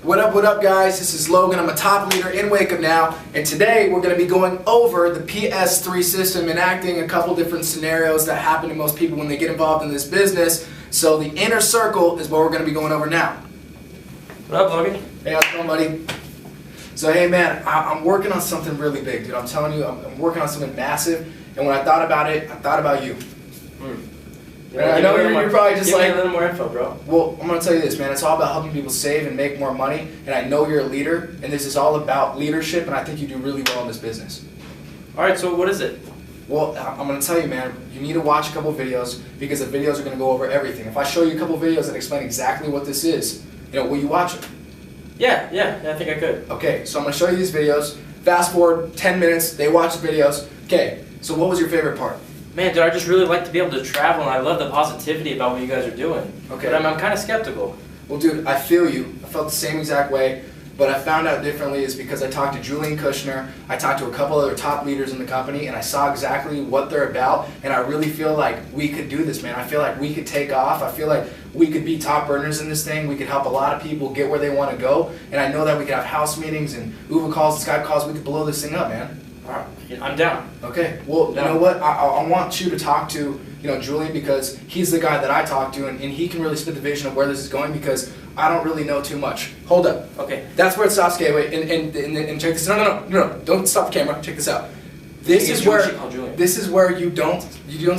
What up guys, this is Logan. I'm a top leader in Wake Up Now, and today we're going to be going over the Ps3 system, enacting a couple different scenarios that happen to most people when they get involved in this business. So the inner circle is what we're going to be going over now. What up, Logan? Hey, how's it going, buddy? So hey man, I'm working on something really big, dude. I'm telling you, I'm working on something massive, and when I thought about it, I thought about you. I know you're probably just like, give me a little more info, bro. Well, I'm going to tell you this, man. It's all about helping people save and make more money. And I know you're a leader, and this is all about leadership, and I think you do really well in this business. All right, so what is it? Well, I'm going to tell you, man, you need to watch a couple videos, because the videos are going to go over everything. If I show you a couple videos that explain exactly what this is, will you watch them? Yeah, I think I could. Okay, so I'm going to show you these videos. Fast forward 10 minutes, they watch the videos. Okay, so what was your favorite part? Man, dude, I just really like to be able to travel, and I love the positivity about what you guys are doing. Okay. But I'm kind of skeptical. Well, dude, I feel you. I felt the same exact way, but I found out differently is because I talked to Julian Kushner, I talked to a couple other top leaders in the company, and I saw exactly what they're about, and I really feel like we could do this, man. I feel like we could take off. I feel like we could be top earners in this thing. We could help a lot of people get where they want to go, and I know that we could have house meetings and Uber calls, Skype calls. We could blow this thing up, man. Alright, I'm down. Okay, well, you know what? I want you to talk to, Julian, because he's the guy that I talk to, and he can really spit the vision of where this is going, because I don't really know too much. Hold up. Okay. That's where it stops. Okay, wait, and check this. No, don't stop the camera. Check this out. This is where you don't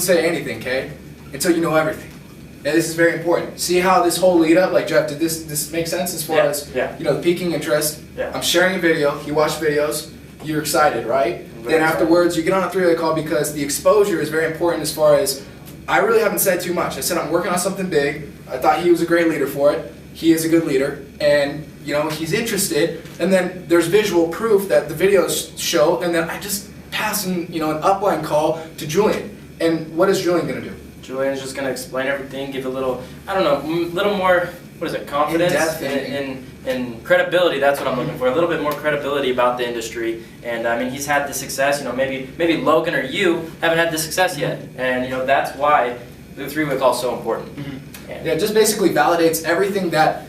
say anything, okay, until you know everything. And this is very important. See how this whole lead up, like Jeff, did this make sense as far as the piquing interest? Yeah. I'm sharing a video. You watch videos. You're excited, right? Then afterwards, you get on a three-way call, because the exposure is very important as far as, I really haven't said too much. I said I'm working on something big. I thought he was a great leader for it. He is a good leader, and he's interested. And then there's visual proof that the videos show, and then I just pass an upline call to Julian. And what is Julian going to do? Julian's just going to explain everything, give a little, I don't know, little more, confidence and credibility. That's what I'm looking for. A little bit more credibility about the industry. And I mean, he's had the success. Maybe Logan or you haven't had the success yet. And that's why the three-way call is so important. Yeah, it just basically validates everything that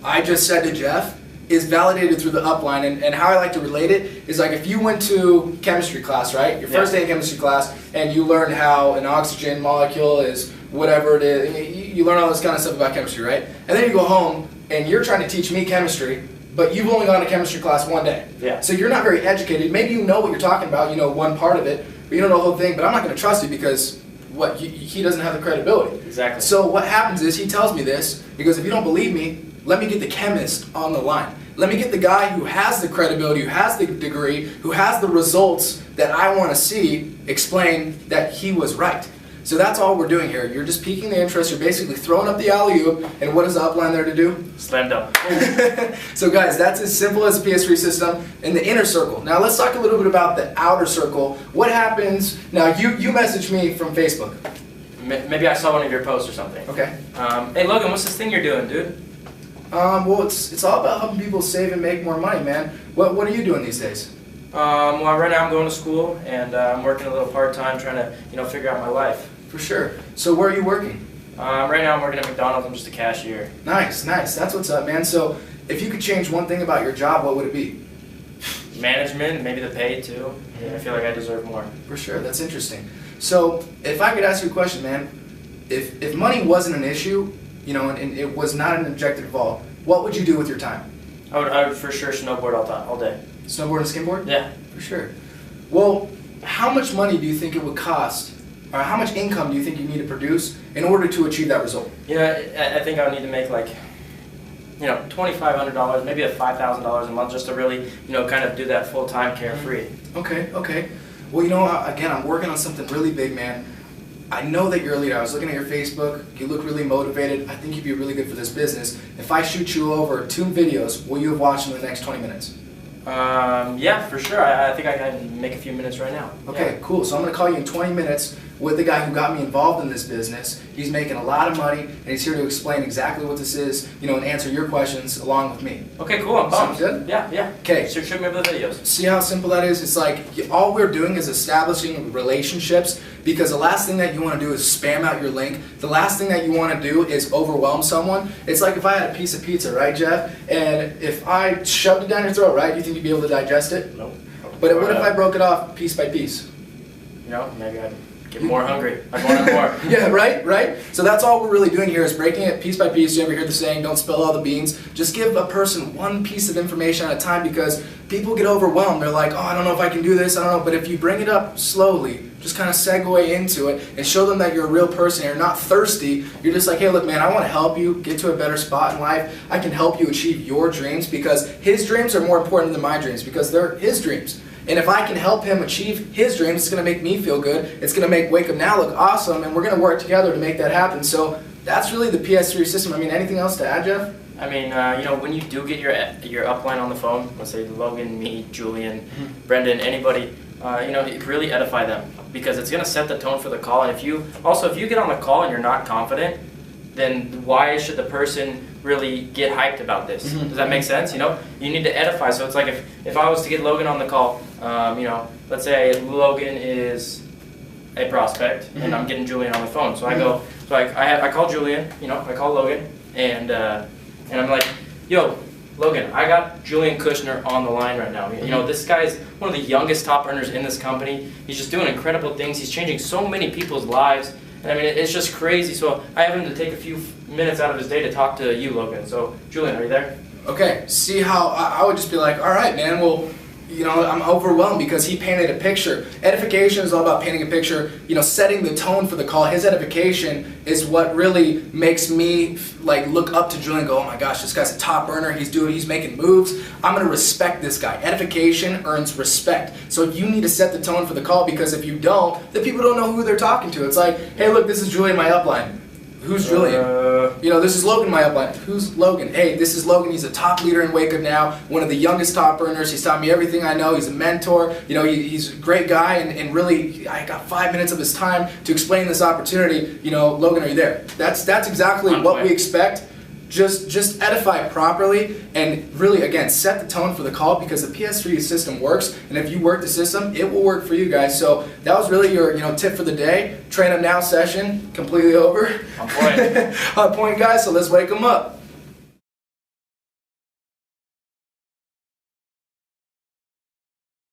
I just said to Jeff is validated through the upline. And how I like to relate it is like if you went to chemistry class, right? Your first day in chemistry class, and you learned how an oxygen molecule is whatever it is. You learn all this kind of stuff about chemistry, right? And then you go home and you're trying to teach me chemistry, but you've only gone to chemistry class one day. Yeah. So you're not very educated. Maybe you know what you're talking about, one part of it, but you don't know the whole thing. But I'm not going to trust you because he doesn't have the credibility. Exactly. So what happens is he tells me this because if you don't believe me, let me get the chemist on the line. Let me get the guy who has the credibility, who has the degree, who has the results that I want to see explain that he was right. So that's all we're doing here. You're just piquing the interest. You're basically throwing up the alley-oop. And what is the upline there to do? Slam dunk. So guys, that's as simple as the Ps3 system in the inner circle. Now let's talk a little bit about the outer circle. What happens? Now you messaged me from Facebook. Maybe I saw one of your posts or something. Okay. Hey Logan, what's this thing you're doing, dude? Well, it's all about helping people save and make more money, man. What are you doing these days? Well, right now I'm going to school, and I'm working a little part-time trying to figure out my life. For sure. So where are you working? Right now I'm working at McDonald's. I'm just a cashier. Nice. That's what's up, man. So if you could change one thing about your job, what would it be? Management, maybe the pay too. I feel like I deserve more. For sure. That's interesting. So if I could ask you a question, man, if money wasn't an issue, and it was not an objective at all, what would you do with your time? I would for sure snowboard all day. Snowboard and skateboard? Yeah. For sure. Well, how much money do you think it would cost, or how much income do you think you need to produce in order to achieve that result? I think I would need to make like, $2,500, maybe $5,000 a month just to really, kind of do that full-time carefree. Okay. Well, again, I'm working on something really big, man. I know that you're a leader. I was looking at your Facebook. You look really motivated. I think you'd be really good for this business. If I shoot you over 2 videos, will you have watched them in the next 20 minutes? Yeah, for sure. I think I can make a few minutes right now. Okay, cool. So I'm going to call you in 20 minutes. with the guy who got me involved in this business. He's making a lot of money, and he's here to explain exactly what this is, you know, and answer your questions along with me. Okay, cool. I'm pumped. Sounds good? Yeah, yeah. Okay. So show me over the videos. See how simple that is? It's like all we're doing is establishing relationships, because the last thing that you want to do is spam out your link. The last thing that you want to do is overwhelm someone. It's like if I had a piece of pizza, right, Jeff? And if I shoved it down your throat, right, you think you'd be able to digest it? Nope. But what if I broke it off piece by piece? You know, maybe I'd get more hungry. I'd want it more. Yeah, right? So that's all we're really doing here is breaking it piece by piece. You ever hear the saying, don't spill all the beans? Just give a person one piece of information at a time, because people get overwhelmed. They're like, oh, I don't know if I can do this, I don't know. But if you bring it up slowly, just kind of segue into it and show them that you're a real person, you're not thirsty. You're just like, hey, look, man, I want to help you get to a better spot in life. I can help you achieve your dreams, because his dreams are more important than my dreams, because they're his dreams. And if I can help him achieve his dreams, it's going to make me feel good. It's going to make Wake Up Now look awesome, and we're going to work together to make that happen. So that's really the PS3 system. I mean, anything else to add, Jeff? I mean, you know, when you do get your upline on the phone, let's say Logan, me, Julian, Brendan, anybody, you know, really edify them, because it's going to set the tone for the call. And if you get on the call and you're not confident, then why should the person really get hyped about this? Does that make sense? You know, you need to edify. So it's like if I was to get Logan on the call, you know, let's say Logan is a prospect and I'm getting Julian on the phone. So I go, so I call Julian, you know, I call Logan, and I'm like, yo, Logan, I got Julian Kushner on the line right now. You know, this guy's one of the youngest top earners in this company. He's just doing incredible things. He's changing so many people's lives. I mean, it's just crazy. So I have him to take a few minutes out of his day to talk to you, Logan. So, Julian, are you there? Okay, see how I would just be like, all right, man, well, you know, I'm overwhelmed because he painted a picture. Edification is all about painting a picture, you know, setting the tone for the call. His edification is what really makes me like look up to Julian and go, oh my gosh, this guy's a top earner, he's making moves. I'm gonna respect this guy. Edification earns respect. So you need to set the tone for the call, because if you don't, the people don't know who they're talking to. It's like, hey, look, this is Julian, my upline. Who's Julian? You know, this is Logan, my upline. Who's Logan? Hey, this is Logan. He's a top leader in Wake Up Now, one of the youngest top earners. He's taught me everything I know. He's a mentor. You know, he's a great guy, and really, I got 5 minutes of his time to explain this opportunity. You know, Logan, are you there? That's exactly what we expect. Just edify properly, and really, again, set the tone for the call, because the PS3 system works, and if you work the system, it will work for you guys. So that was really your tip for the day. Train Up Now session completely over. On point. On point, guys, so let's wake them up.